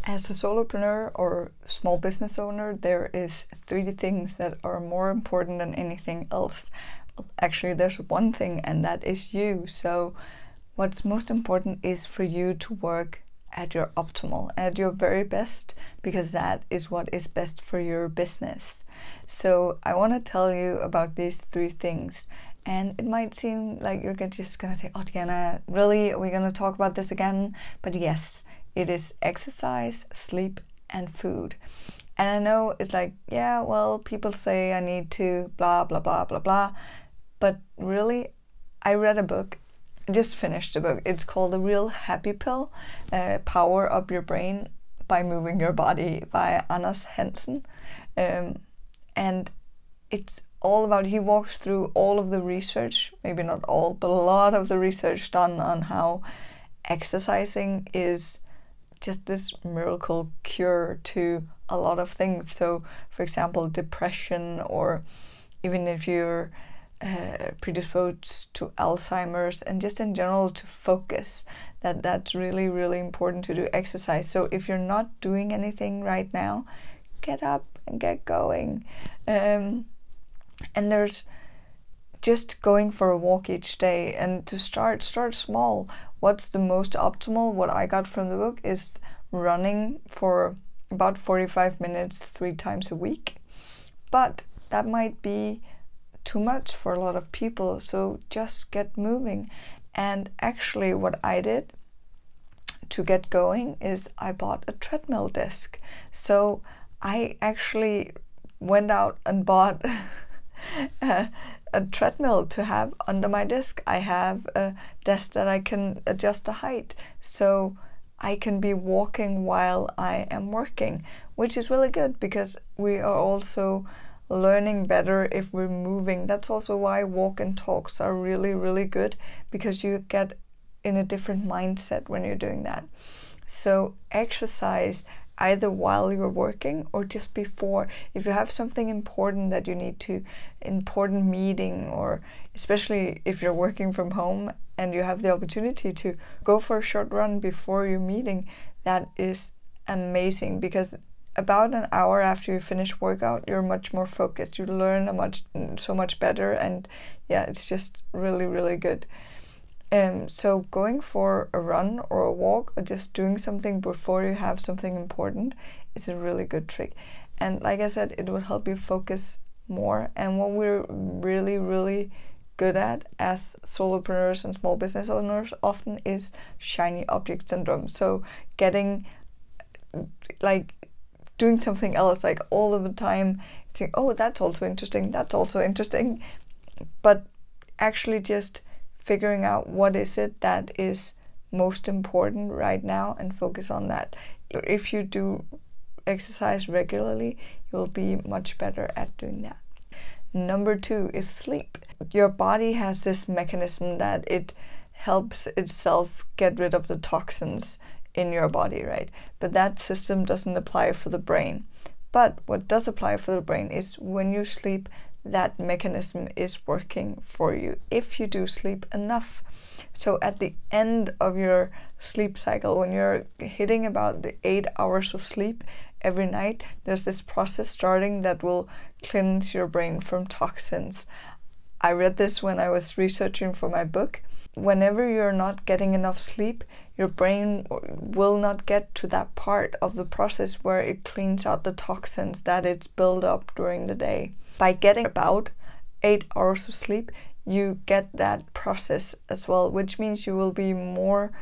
As a solopreneur or small business owner, there is 3 things that are more important than anything else. Actually, there's one thing, and that is you. So what's most important is for you to work at your optimal, at your very best, because that is what is best for your business. So I want to tell you about these 3 things. And it might seem like you're just going to say, oh, Diana, really? Are we going to talk about this again? But yes, it is exercise, sleep, and food. And I know it's like, yeah, well, people say I need to blah, blah, blah, blah, blah. But really, I read a book. I just finished a book. It's called The Real Happy Pill, Power Up Your Brain by Moving Your Body by Anders Hansen. And it's all about, he walks through all of the research, maybe not all, but a lot of the research done on how exercising is just this miracle cure to a lot of things. So, for example, depression, or even if you're predisposed to Alzheimer's, and just in general to focus, that's really, really important to do exercise. So if you're not doing anything right now, get up and get going. And there's just going for a walk each day, and to start small. What's the most optimal? What I got from the book is running for about 45 minutes 3 times a week. But that might be too much for a lot of people, so just get moving. And actually what I did to get going is I bought a treadmill disc. So I actually went out and bought a treadmill to have under my desk. I have a desk that I can adjust the height, so I can be walking while I am working, which is really good because we are also learning better if we're moving. That's also why walk and talks are really, really good, because you get in a different mindset when you're doing that. So exercise either while you're working or just before. If you have something important that you need to, important meeting, or especially if you're working from home and you have the opportunity to go for a short run before your meeting, that is amazing, because about an hour after you finish workout, you're much more focused. You learn so much better, and yeah, it's just really, really good. So going for a run or a walk, or just doing something before you have something important, is a really good trick. And like I said, it will help you focus more. And what we're really, really good at as solopreneurs and small business owners often is shiny object syndrome. So getting, like, doing something else, like all of the time, saying, oh, that's also interesting, that's also interesting, but actually just figuring out what is it that is most important right now and focus on that. If you do exercise regularly, you'll be much better at doing that. Number 2 is sleep. Your body has this mechanism that it helps itself get rid of the toxins in your body, right? But that system doesn't apply for the brain. But what does apply for the brain is when you sleep, that mechanism is working for you if you do sleep enough. So at the end of your sleep cycle, when you're hitting about the 8 hours of sleep every night, there's this process starting that will cleanse your brain from toxins. I read this when I was researching for my book. Whenever you're not getting enough sleep, your brain will not get to that part of the process where it cleans out the toxins that it's built up during the day. By getting about 8 hours of sleep, you get that process as well, which means you will be more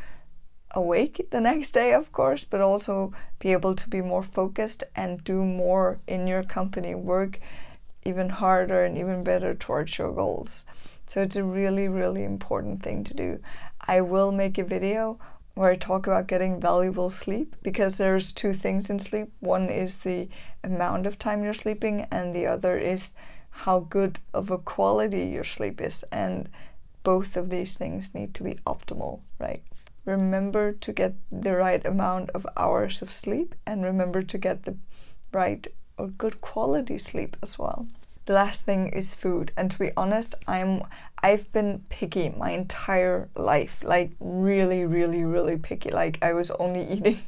awake the next day, of course, but also be able to be more focused and do more in your company, work even harder and even better towards your goals. So it's a really, really important thing to do. I will make a video where I talk about getting valuable sleep, because there's 2 things in sleep. One is the amount of time you're sleeping, and the other is how good of a quality your sleep is. And both of these things need to be optimal, right? Remember to get the right amount of hours of sleep, and remember to get the right or good quality sleep as well. The last thing is food, and to be honest, I I've been picky my entire life, like really, really, really picky. Like I was only eating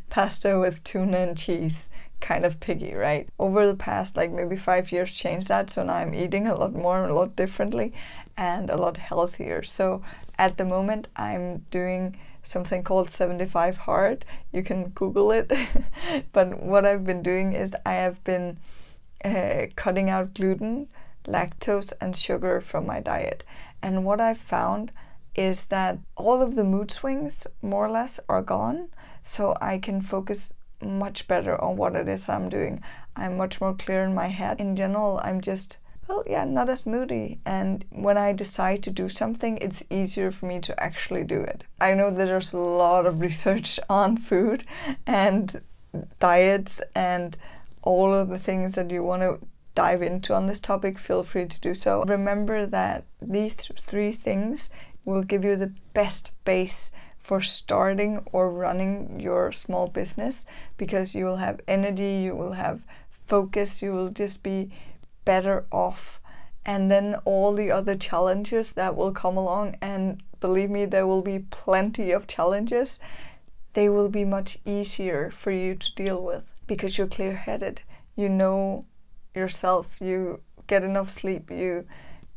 pasta with tuna and cheese, kind of picky, right? Over the past like maybe 5 years changed that, so now I'm eating a lot more, a lot differently, and a lot healthier. So at the moment I'm doing something called 75 hard. You can Google it. But what I've been doing is I have been cutting out gluten, lactose and sugar from my diet. And what I've found is that all of the mood swings more or less are gone, so I can focus much better on what it is I'm doing. I'm much more clear in my head. In general, I'm just, well, yeah, not as moody. And when I decide to do something, it's easier for me to actually do it. I know that there's a lot of research on food and diets and all of the things that you want to dive into on this topic. Feel free to do so. Remember that these three things will give you the best base for starting or running your small business, because you will have energy, you will have focus, you will just be better off. And then all the other challenges that will come along, and believe me, there will be plenty of challenges, they will be much easier for you to deal with because you're clear-headed. You know yourself, you get enough sleep, you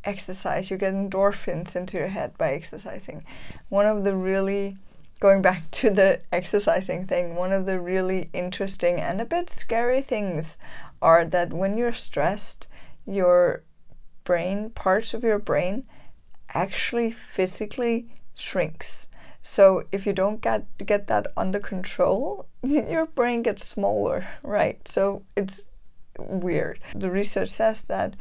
exercise, you get endorphins into your head by exercising. One of the really, going back to the exercising thing, one of the really interesting and a bit scary things are that when you're stressed, your brain, parts of your brain actually physically shrinks. So if you don't get that under control, your brain gets smaller, right? So it's weird. The research says that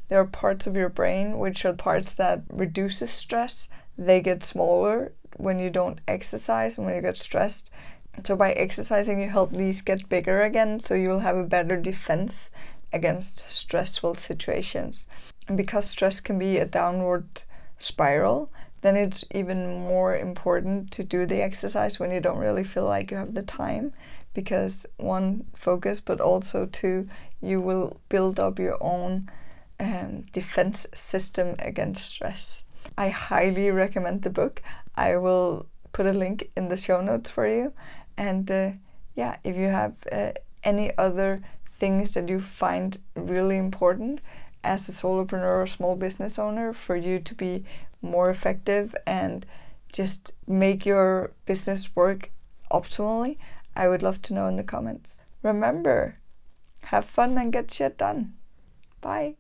there are parts of your brain which are parts that reduces stress. They get smaller when you don't exercise and when you get stressed. So by exercising, you help these get bigger again, so you'll have a better defense against stressful situations. And because stress can be a downward spiral, then it's even more important to do the exercise when you don't really feel like you have the time, because one, focus, but also two, you will build up your own defense system against stress. I highly recommend the book. I will put a link in the show notes for you. And yeah, if you have any other things that you find really important as a solopreneur or small business owner for you to be more effective and just make your business work optimally, I would love to know in the comments. Remember, have fun and get shit done. Bye.